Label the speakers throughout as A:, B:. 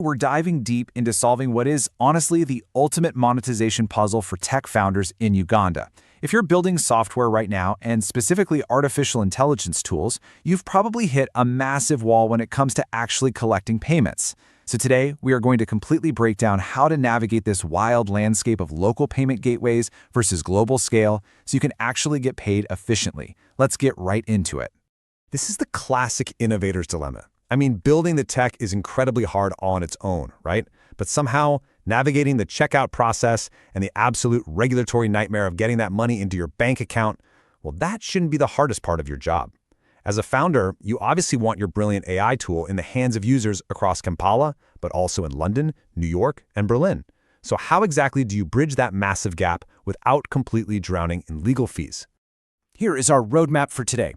A: We're diving deep into solving what is, honestly, the ultimate monetization puzzle for tech founders in Uganda. If you're building software right now, and specifically artificial intelligence tools, you've probably hit a massive wall when it comes to actually collecting payments. So today, we are going to completely break down how to navigate this wild landscape of local payment gateways versus global scale so you can actually get paid efficiently. Let's get right into it.
B: This is the classic innovator's dilemma. I mean, building the tech is incredibly hard on its own, right? But somehow, navigating the checkout process and the absolute regulatory nightmare of getting that money into your bank account, well, that shouldn't be the hardest part of your job. As a founder, you obviously want your brilliant AI tool in the hands of users across Kampala, but also in London, New York, and Berlin. So how exactly do you bridge that massive gap without completely drowning in legal fees?
C: Here is our roadmap for today.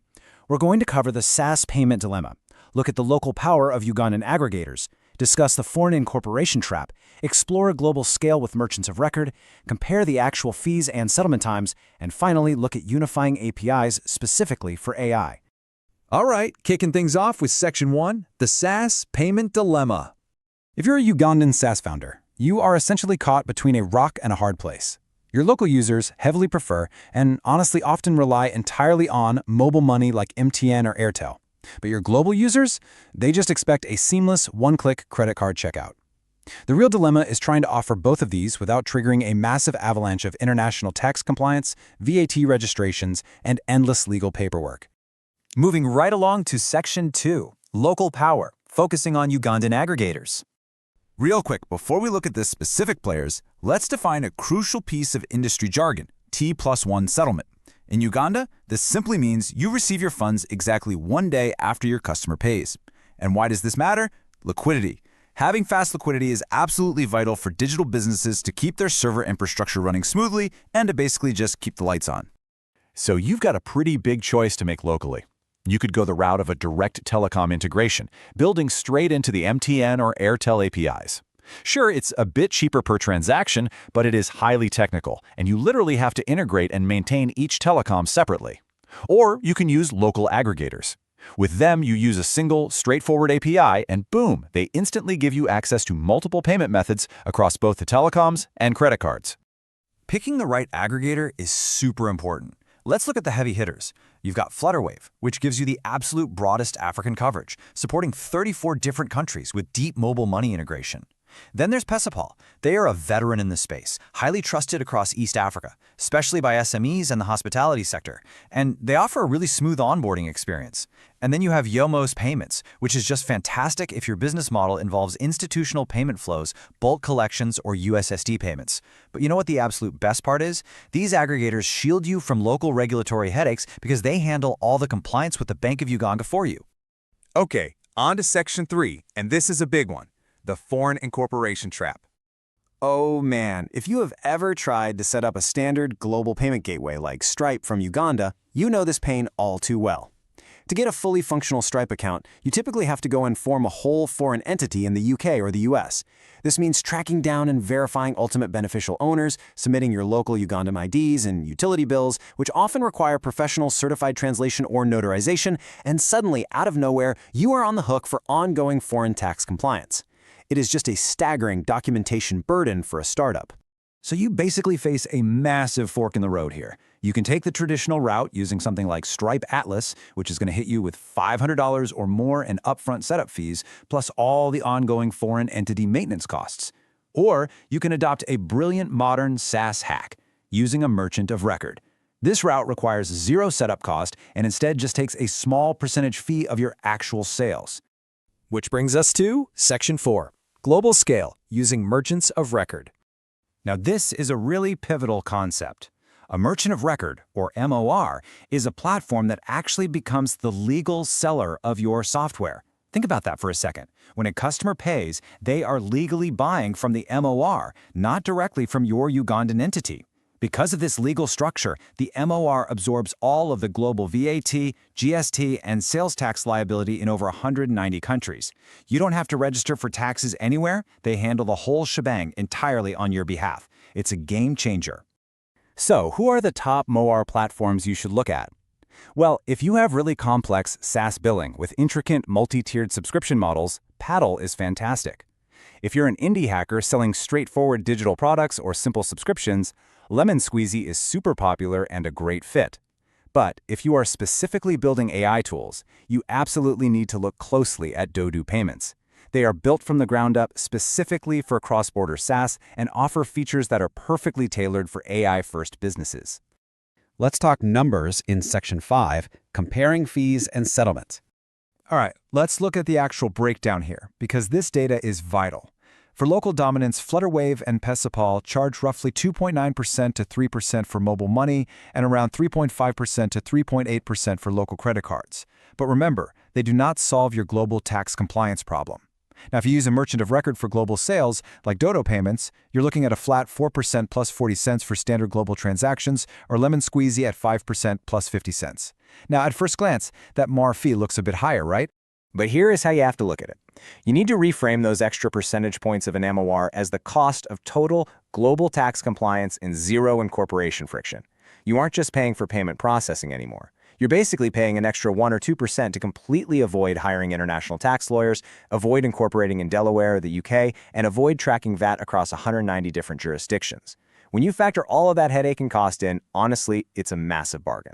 C: We're going to cover the SaaS payment dilemma, look at the local power of Ugandan aggregators, discuss the foreign incorporation trap, explore a global scale with merchants of record, compare the actual fees and settlement times, and finally look at unifying APIs specifically for AI.
A: All right, kicking things off with Section 1, the SaaS Payment Dilemma. If you're a Ugandan SaaS founder, you are essentially caught between a rock and a hard place. Your local users heavily prefer and honestly often rely entirely on mobile money like MTN or Airtel. But your global users, they just expect a seamless one-click credit card checkout. The real dilemma is trying to offer both of these without triggering a massive avalanche of international tax compliance, VAT registrations, and endless legal paperwork.
C: Moving right along to Section 2, Local Power, focusing on Ugandan aggregators.
A: Real quick, before we look at the specific players, let's define a crucial piece of industry jargon, T+1 settlement. In Uganda, this simply means you receive your funds exactly 1 day after your customer pays. And why does this matter? Liquidity. Having fast liquidity is absolutely vital for digital businesses to keep their server infrastructure running smoothly and to basically just keep the lights on.
D: So you've got a pretty big choice to make locally. You could go the route of a direct telecom integration, building straight into the MTN or Airtel APIs. Sure, it's a bit cheaper per transaction, but it is highly technical, and you literally have to integrate and maintain each telecom separately. Or you can use local aggregators. With them, you use a single, straightforward API, and boom, they instantly give you access to multiple payment methods across both the telecoms and credit cards.
C: Picking the right aggregator is super important. Let's look at the heavy hitters. You've got Flutterwave, which gives you the absolute broadest African coverage, supporting 34 different countries with deep mobile money integration. Then there's Pesapal. They are a veteran in the space, highly trusted across East Africa, especially by SMEs and the hospitality sector, and they offer a really smooth onboarding experience. And then you have MoMo's Payments, which is just fantastic if your business model involves institutional payment flows, bulk collections, or USSD payments. But you know what the absolute best part is? These aggregators shield you from local regulatory headaches because they handle all the compliance with the Bank of Uganda for you.
E: Okay, on to Section 3, and this is a big one. The foreign incorporation trap.
C: Oh man, if you have ever tried to set up a standard global payment gateway like Stripe from Uganda, you know this pain all too well. To get a fully functional Stripe account, you typically have to go and form a whole foreign entity in the UK or the US. This means tracking down and verifying ultimate beneficial owners, submitting your local Ugandan IDs and utility bills, which often require professional certified translation or notarization, and suddenly, out of nowhere, you are on the hook for ongoing foreign tax compliance. It is just a staggering documentation burden for a startup.
A: So you basically face a massive fork in the road here. You can take the traditional route using something like Stripe Atlas, which is going to hit you with $500 or more in upfront setup fees, plus all the ongoing foreign entity maintenance costs. Or you can adopt a brilliant modern SaaS hack, using a merchant of record. This route requires zero setup cost and instead just takes a small percentage fee of your actual sales.
F: Which brings us to Section 4, Global Scale, using merchants of record.
C: Now this is a really pivotal concept. A merchant of record, or MoR, is a platform that actually becomes the legal seller of your software. Think about that for a second. When a customer pays, they are legally buying from the MoR, not directly from your Ugandan entity. Because of this legal structure, the MoR absorbs all of the global VAT, GST, and sales tax liability in over 190 countries. You don't have to register for taxes anywhere. They handle the whole shebang entirely on your behalf. It's a game changer.
A: So, who are the top MoR platforms you should look at? Well, if you have really complex SaaS billing with intricate multi-tiered subscription models, Paddle is fantastic. If you're an indie hacker selling straightforward digital products or simple subscriptions, Lemon Squeezy is super popular and a great fit. But if you are specifically building AI tools, you absolutely need to look closely at Do Payments. They are built from the ground up specifically for cross-border SaaS and offer features that are perfectly tailored for AI-first businesses.
G: Let's talk numbers in Section 5, comparing fees and settlement.
C: All right, let's look at the actual breakdown here, because this data is vital. For local dominance, Flutterwave and Pesapal charge roughly 2.9% to 3% for mobile money and around 3.5% to 3.8% for local credit cards. But remember, they do not solve your global tax compliance problem. Now, if you use a merchant of record for global sales, like Dodo Payments, you're looking at a flat 4% plus 40 cents for standard global transactions, or Lemon Squeezy at 5% plus 50 cents. Now, at first glance, that MoR fee looks a bit higher, right?
F: But here is how you have to look at it. You need to reframe those extra percentage points of an MoR as the cost of total global tax compliance and zero incorporation friction. You aren't just paying for payment processing anymore. You're basically paying an extra 1 or 2% to completely avoid hiring international tax lawyers, avoid incorporating in Delaware or the UK, and avoid tracking VAT across 190 different jurisdictions. When you factor all of that headache and cost in, honestly, it's a massive bargain.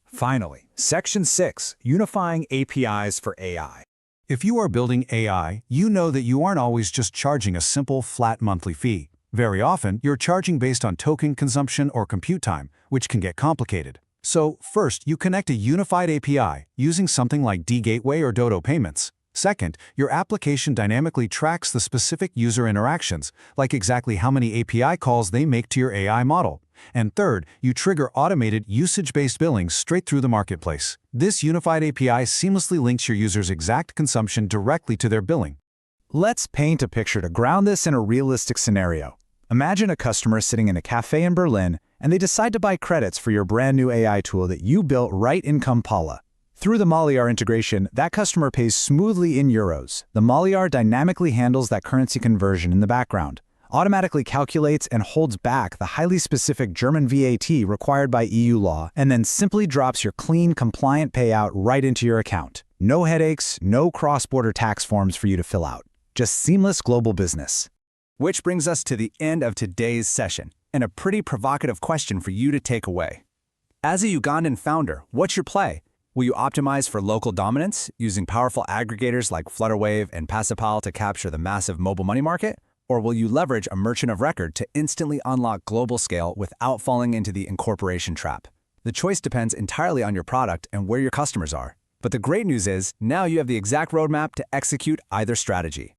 B: Finally, Section 6, Unifying APIs for AI. If you are building AI, you know that you aren't always just charging a simple, flat monthly fee. Very often, you're charging based on token consumption or compute time, which can get complicated. So, first, you connect a unified API using something like D Gateway or Dodo Payments. Second, your application dynamically tracks the specific user interactions, like exactly how many API calls they make to your AI model. And third, you trigger automated usage-based billing straight through the marketplace. This unified API seamlessly links your user's exact consumption directly to their billing.
H: Let's paint a picture to ground this in a realistic scenario. Imagine a customer sitting in a cafe in Berlin, and they decide to buy credits for your brand new AI tool that you built right in Kampala. Through the Maliar integration, that customer pays smoothly in euros. The Maliar dynamically handles that currency conversion in the background, automatically calculates and holds back the highly specific German VAT required by EU law, and then simply drops your clean, compliant payout right into your account. No headaches, no cross-border tax forms for you to fill out. Just seamless global business.
A: Which brings us to the end of today's session, and a pretty provocative question for you to take away. As a Ugandan founder, what's your play? Will you optimize for local dominance, using powerful aggregators like Flutterwave and Pesapal to capture the massive mobile money market? Or will you leverage a merchant of record to instantly unlock global scale without falling into the incorporation trap? The choice depends entirely on your product and where your customers are. But the great news is, now you have the exact roadmap to execute either strategy.